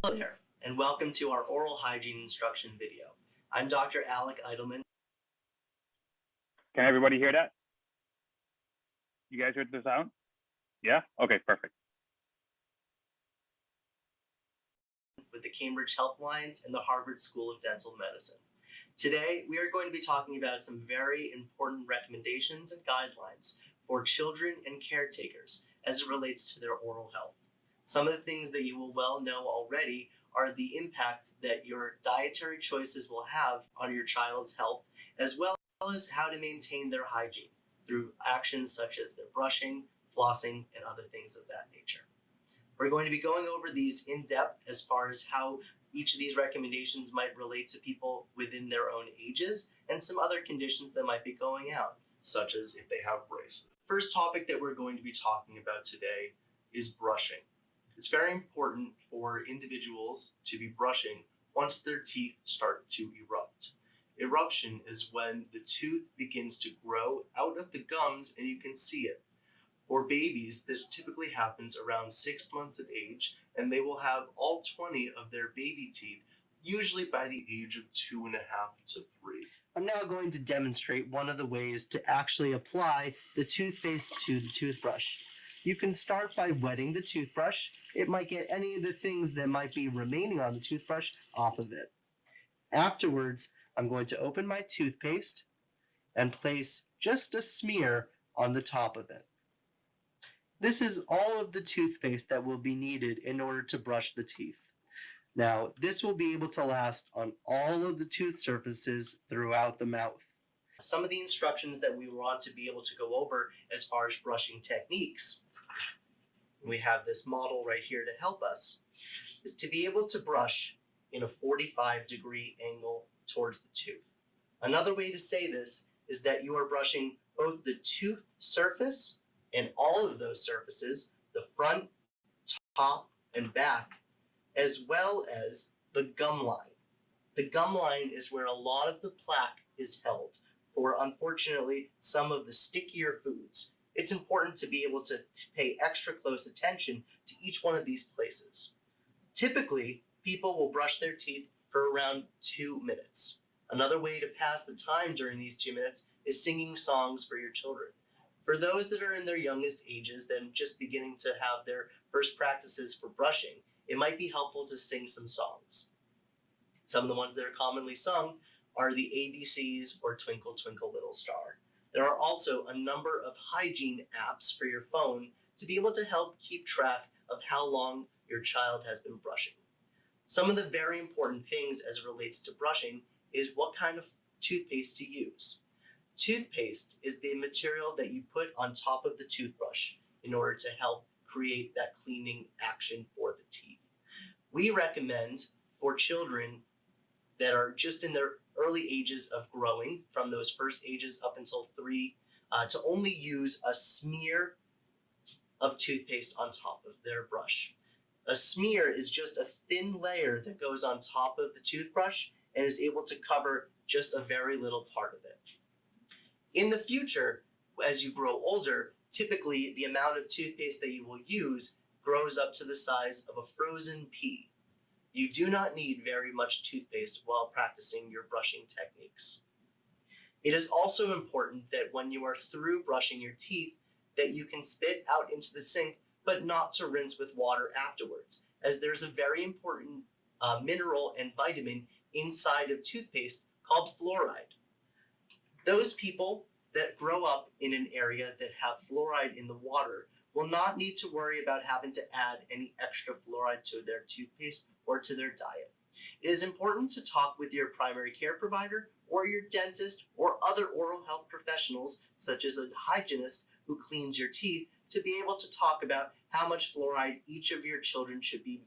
Hello there, and welcome to our oral hygiene instruction video. I'm Dr. Alec Eidelman. Can everybody hear that? You guys heard the sound? Yeah? Okay, perfect. With the Cambridge Helplines and the Harvard School of Dental Medicine. Today, we are going to be talking about some very important recommendations and guidelines for children and caretakers as it relates to their oral health. Some of the things that you will well know already are the impacts that your dietary choices will have on your child's health, as well as how to maintain their hygiene through actions such as their brushing, flossing, and other things of that nature. We're going to be going over these in depth as far as how each of these recommendations might relate to people within their own ages and some other conditions that might be going out, such as if they have braces. First topic that we're going to be talking about today is brushing. It's very important for individuals to be brushing once their teeth start to erupt. Eruption is when the tooth begins to grow out of the gums and you can see it. For babies, this typically happens around 6 months of age, and they will have all 20 of their baby teeth, usually by the age of 2.5 to 3. I'm now going to demonstrate one of the ways to actually apply the toothpaste to the toothbrush. You can start by wetting the toothbrush. It might get any of the things that might be remaining on the toothbrush off of it. Afterwards, I'm going to open my toothpaste and place just a smear on the top of it. This is all of the toothpaste that will be needed in order to brush the teeth. Now, this will be able to last on all of the tooth surfaces throughout the mouth. Some of the instructions that we want to be able to go over as far as brushing techniques, we have this model right here to help us, is to be able to brush in a 45-degree angle towards the tooth. Another way to say this is that you are brushing both the tooth surface and all of those surfaces, the front, top, and back, as well as the gum line. The gum line is where a lot of the plaque is held for, unfortunately, some of the stickier foods. It's important to be able to pay extra close attention to each one of these places. Typically, people will brush their teeth for around 2 minutes. Another way to pass the time during these 2 minutes is singing songs for your children. For those that are in their youngest ages, then just beginning to have their first practices for brushing, it might be helpful to sing some songs. Some of the ones that are commonly sung are the ABCs or Twinkle Twinkle Little Star. There are also a number of hygiene apps for your phone to be able to help keep track of how long your child has been brushing. Some of the very important things as it relates to brushing is what kind of toothpaste to use. Toothpaste is the material that you put on top of the toothbrush in order to help create that cleaning action for the teeth. We recommend for children that are just in their early ages of growing, from those first ages up until 3, to only use a smear of toothpaste on top of their brush. A smear is just a thin layer that goes on top of the toothbrush and is able to cover just a very little part of it. In the future, as you grow older, typically the amount of toothpaste that you will use grows up to the size of a frozen pea. You do not need very much toothpaste while practicing your brushing techniques. It is also important that when you are through brushing your teeth, that you can spit out into the sink, but not to rinse with water afterwards, as there's a very important mineral and vitamin inside of toothpaste called fluoride. Those people that grow up in an area that have fluoride in the water will not need to worry about having to add any extra fluoride to their toothpaste or to their diet. It is important to talk with your primary care provider or your dentist or other oral health professionals, such as a hygienist who cleans your teeth, to be able to talk about how much fluoride each of your children should be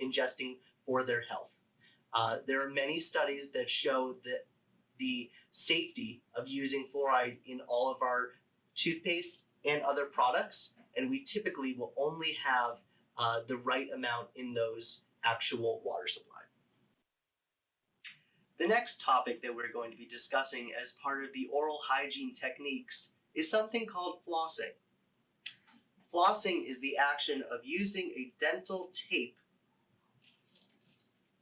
ingesting for their health. There are many studies that show that the safety of using fluoride in all of our toothpaste and other products, and we typically will only have the right amount in those actual water supply. The next topic that we're going to be discussing as part of the oral hygiene techniques is something called flossing. Flossing is the action of using a dental tape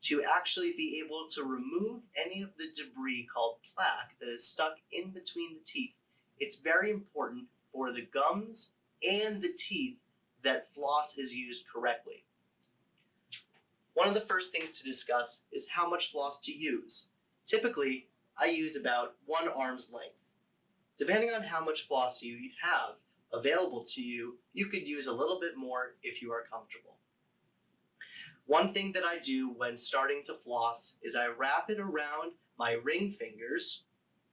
to actually be able to remove any of the debris called plaque that is stuck in between the teeth. It's very important for the gums and the teeth that floss is used correctly. One of the first things to discuss is how much floss to use. Typically, I use about 1 arm's length. Depending on how much floss you have available to you, you could use a little bit more if you are comfortable. One thing that I do when starting to floss is I wrap it around my ring fingers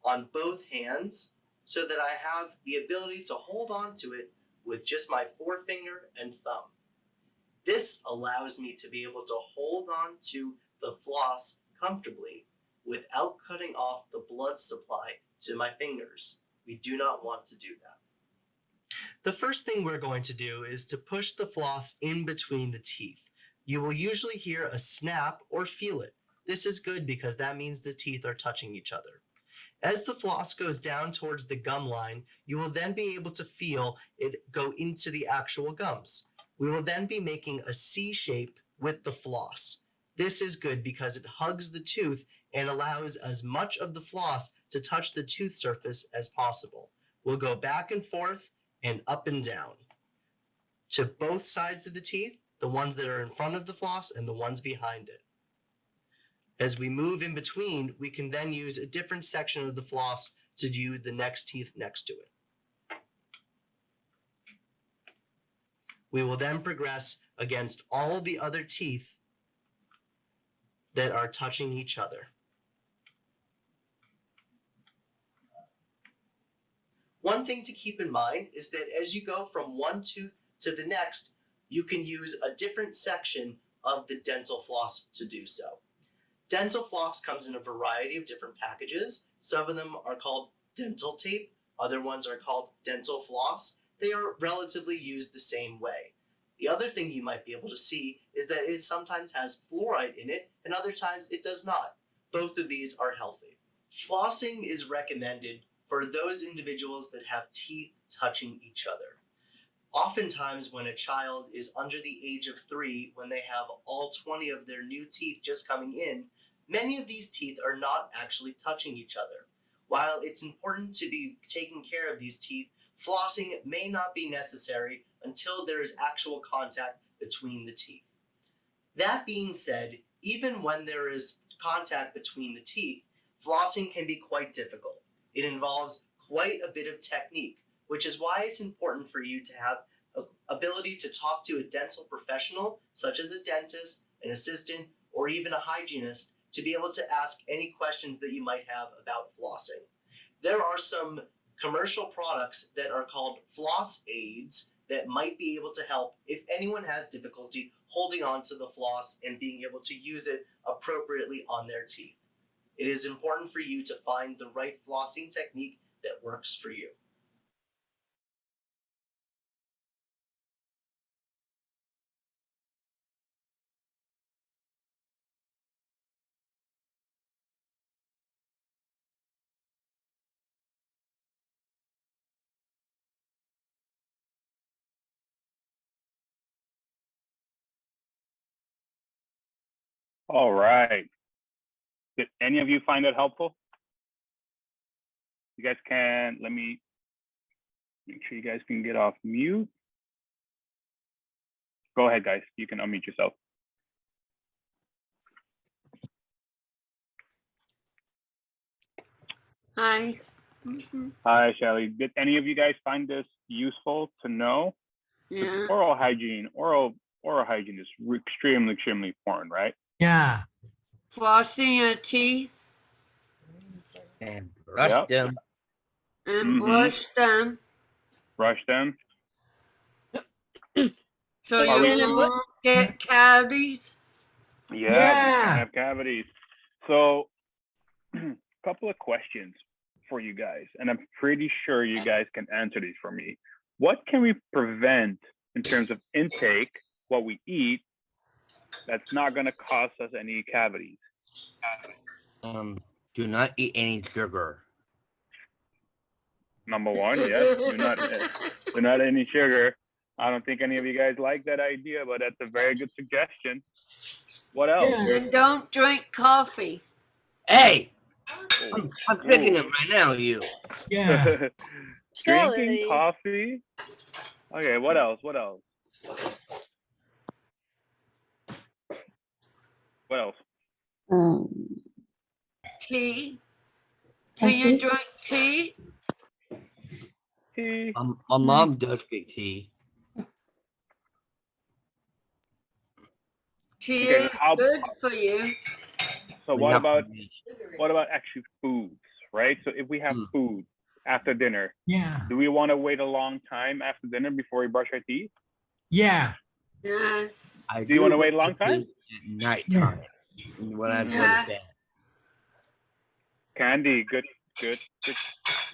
on both hands so that I have the ability to hold on to it with just my forefinger and thumb. This allows me to be able to hold on to the floss comfortably without cutting off the blood supply to my fingers. We do not want to do that. The first thing we're going to do is to push the floss in between the teeth. You will usually hear a snap or feel it. This is good because that means the teeth are touching each other. As the floss goes down towards the gum line, you will then be able to feel it go into the actual gums. We will then be making a C shape with the floss. This is good because it hugs the tooth and allows as much of the floss to touch the tooth surface as possible. We'll go back and forth and up and down to both sides of the teeth, the ones that are in front of the floss and the ones behind it. As we move in between, we can then use a different section of the floss to do the next teeth next to it. We will then progress against all the other teeth that are touching each other. One thing to keep in mind is that as you go from one tooth to the next, you can use a different section of the dental floss to do so. Dental floss comes in a variety of different packages. Some of them are called dental tape, other ones are called dental floss. They are relatively used the same way. The other thing you might be able to see is that it sometimes has fluoride in it and other times it does not. Both of these are healthy. Flossing is recommended for those individuals that have teeth touching each other. Oftentimes when a child is under the age of 3, when they have all 20 of their new teeth just coming in, many of these teeth are not actually touching each other. While it's important to be taking care of these teeth, flossing may not be necessary until there is actual contact between the teeth. That being said, even when there is contact between the teeth, flossing can be quite difficult. It involves quite a bit of technique, which is why it's important for you to have the ability to talk to a dental professional, such as a dentist, an assistant, or even a hygienist, to be able to ask any questions that you might have about flossing. There are some commercial products that are called floss aids that might be able to help if anyone has difficulty holding on to the floss and being able to use it appropriately on their teeth. It is important for you to find the right flossing technique that works for you. All right. Did any of you find that helpful? You guys can, let me make sure you guys can get off mute. Go ahead, guys. You can unmute yourself. Hi. Hi, Shelly. Did any of you guys find this useful to know? Yeah. Oral hygiene is extremely important, right? Yeah. Flossing your teeth And brush them. and brush them Brush them. so Are we- you won't get cavities. Yeah, we Yeah. can have cavities. So, a couple of questions for you guys, and I'm pretty sure you guys can answer these for me. What can we prevent in terms of intake, what we eat, that's not going to cause us any cavities? Do not eat any sugar. Number one, yes, do not any sugar. I don't think any of you guys like that idea, but that's a very good suggestion. What else? Yeah. And don't drink coffee. Hey, Oh, I'm drinking it right now. You. Yeah. Drinking Jelly. coffee. Okay, what else? What else? What else? Tea. Can you drink tea? Tea. My mom does drink tea. Tea Okay, is how? good for you. So but what not about for me. actually foods, right? So if we have food after dinner, Yeah. do we want to wait a long time after dinner before we brush our teeth? Yeah. Yes. I Do you want to wait a brush long my time? teeth at nighttime when I go Yeah. to bed. Candy, good.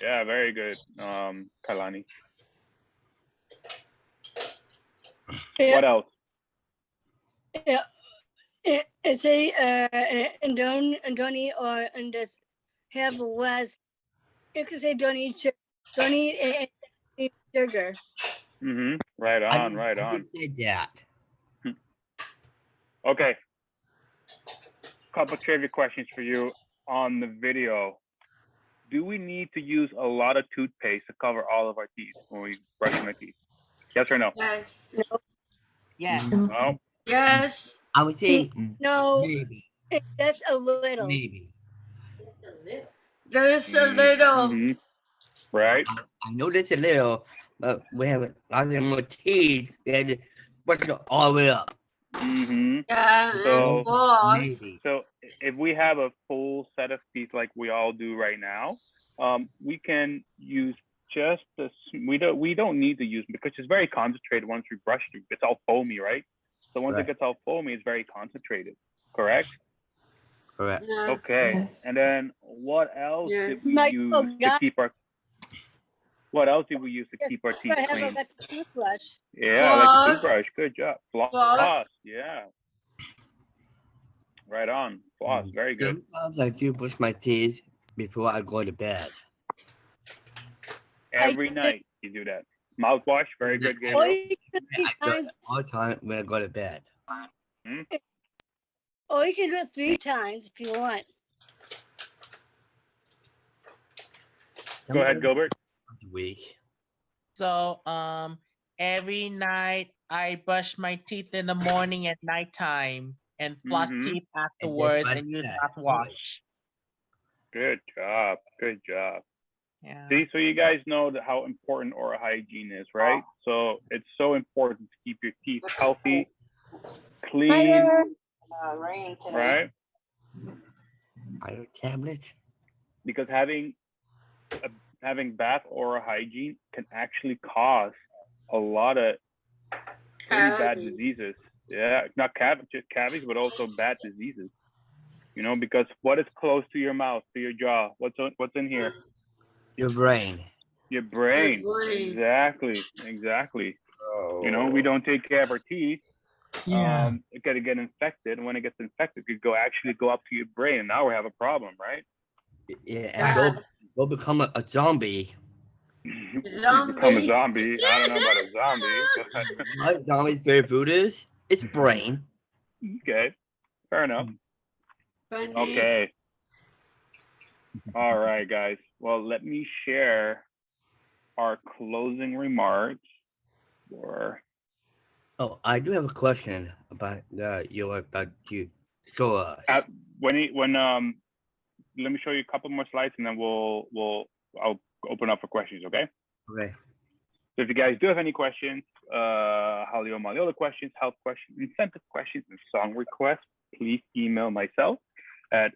Yeah, very good. Kalani. What else? Say and don't eat or and just have less. You can say don't eat sugar. Don't eat sugar. Mm-hmm. Right on. I didn't say that. Okay. Couple trivia questions for you on the video. Do we need to use a lot of toothpaste to cover all of our teeth when we brush our teeth? Yes or no? Yes. Yeah. No. Yes. I would say No, maybe. just a little. Maybe. Just a little. Mm-hmm. Right. I know this a little, but we have a lot of more teeth and brush it all the way up. Mm-hmm. Yeah, So and floss. Maybe. So if we have a full set of teeth like we all do right now, we can use just this. We don't need to use because it's very concentrated once we brush it. It's all foamy, right? So once it gets all foamy, it's very concentrated. Correct? Correct. Yeah. Okay. And then what else did we Like, use oh, to God. keep our? What else did we use to Just keep our teeth have clean? a toothbrush. Yeah, like a Floss. toothbrush. Good job. Floss. Floss. Yeah. Right on. Floss. Very good. Sometimes I do brush my teeth before I go to bed. Every night you do that. Mouthwash. Very good, Or Gabriel. you can do it I do it 3 times. all the time when I go to bed. Or you can do it 3 times if you want. Go ahead, Gilbert. Week. So every night I brush my teeth in the morning and nighttime and floss teeth afterwards brush and use that. mouthwash. Good job. Good job. Yeah. See, so you guys know how important oral hygiene is, right? So it's so important to keep your teeth healthy, clean, right? Iron tablet. Because having bad oral hygiene can actually cause a lot of really bad Cavities. diseases. Yeah, not just cavities, but also bad diseases. You know, because what is close to your mouth, to your jaw? What's in here? Your brain. Your brain. Your brain. Exactly. You know, we don't take care of our teeth. Yeah. It could get infected. And when it gets infected, it could actually go up to your brain. And now we have a problem, right? Yeah, and go become a zombie. Become a zombie. I don't know about a zombie. What zombie's favorite food is? It's brain. Okay, fair enough. Funny. Okay. All right, guys. Well, let me share our closing remarks. Oh, I do have a question about you. So Let me show you a couple more slides, and then I'll open up for questions. Okay. Okay. So if you guys do have any questions, Halio Maliola questions, health questions, incentive questions, and song requests, please email myself at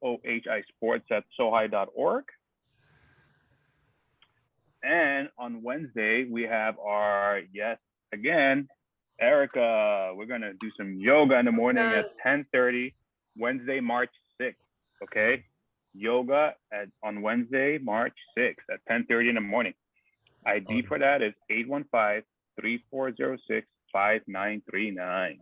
sohisports@sohi.org. And on Wednesday, we have Erica. We're going to do some yoga in the morning at 10:30, Wednesday, March 6th. Okay. Yoga on Wednesday, March 6th at 10:30 in the morning. ID for that is 815-3406-5939.